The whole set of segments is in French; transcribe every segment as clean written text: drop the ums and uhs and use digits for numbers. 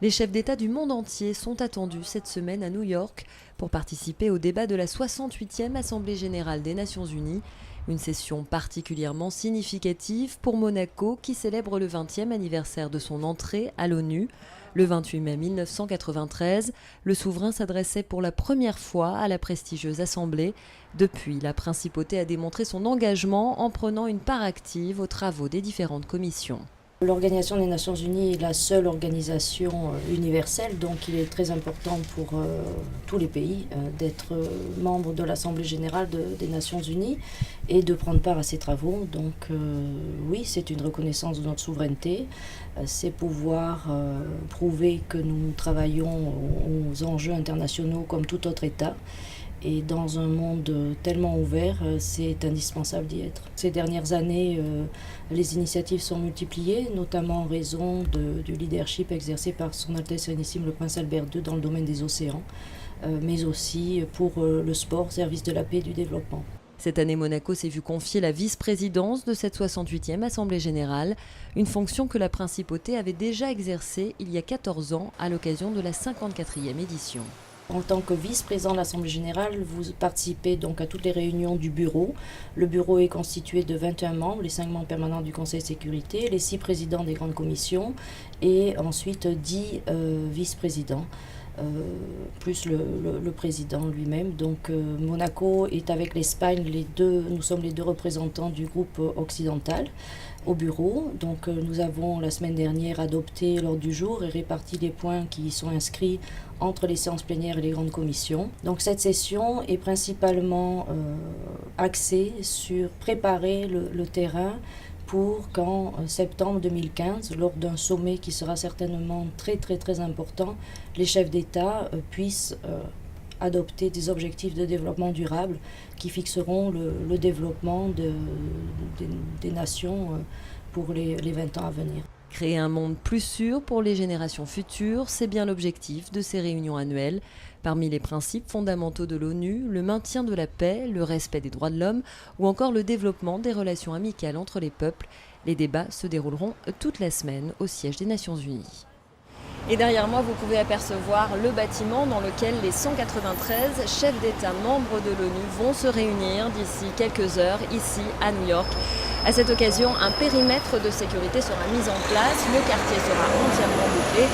Les chefs d'État du monde entier sont attendus cette semaine à New York pour participer au débat de la 68e Assemblée générale des Nations unies. Une session particulièrement significative pour Monaco qui célèbre le 20e anniversaire de son entrée à l'ONU. Le 28 mai 1993, le souverain s'adressait pour la première fois à la prestigieuse Assemblée. Depuis, la principauté a démontré son engagement en prenant une part active aux travaux des différentes commissions. L'Organisation des Nations Unies est la seule organisation universelle, donc il est très important pour tous les pays d'être membre de l'Assemblée générale des Nations Unies et de prendre part à ces travaux. Donc oui, c'est une reconnaissance de notre souveraineté, c'est pouvoir prouver que nous travaillons aux enjeux internationaux comme tout autre État. Et dans un monde tellement ouvert, c'est indispensable d'y être. Ces dernières années, les initiatives sont multipliées, notamment en raison du leadership exercé par Son Altesse Sérénissime le Prince Albert II dans le domaine des océans, mais aussi pour le sport, service de la paix et du développement. Cette année, Monaco s'est vu confier la vice-présidence de cette 68e Assemblée générale, une fonction que la principauté avait déjà exercée il y a 14 ans à l'occasion de la 54e édition. En tant que vice-président de l'Assemblée générale, vous participez donc à toutes les réunions du bureau. Le bureau est constitué de 21 membres, les 5 membres permanents du Conseil de sécurité, les 6 présidents des grandes commissions et ensuite 10 vice-présidents. Plus le président lui-même. Donc Monaco est avec l'Espagne, nous sommes les 2 représentants du groupe occidental au bureau. Donc nous avons la semaine dernière adopté l'ordre du jour et réparti les points qui sont inscrits entre les séances plénières et les grandes commissions. Donc cette session est principalement axée sur préparer le terrain pour qu'en septembre 2015, lors d'un sommet qui sera certainement très important, les chefs d'État puissent adopter des objectifs de développement durable qui fixeront le développement des nations pour les 20 ans à venir. Créer un monde plus sûr pour les générations futures, c'est bien l'objectif de ces réunions annuelles. Parmi les principes fondamentaux de l'ONU, le maintien de la paix, le respect des droits de l'homme ou encore le développement des relations amicales entre les peuples. Les débats se dérouleront toute la semaine au siège des Nations Unies. Et derrière moi, vous pouvez apercevoir le bâtiment dans lequel les 193 chefs d'État membres de l'ONU vont se réunir d'ici quelques heures, ici à New York. À cette occasion, un périmètre de sécurité sera mis en place, le quartier sera entièrement bouclé.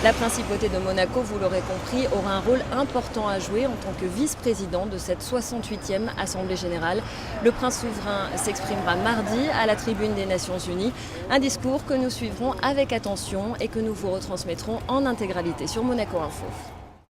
La principauté de Monaco, vous l'aurez compris, aura un rôle important à jouer en tant que vice-président de cette 68e Assemblée générale. Le prince souverain s'exprimera mardi à la tribune des Nations Unies. Un discours que nous suivrons avec attention et que nous vous retransmettrons en intégralité sur Monaco Info.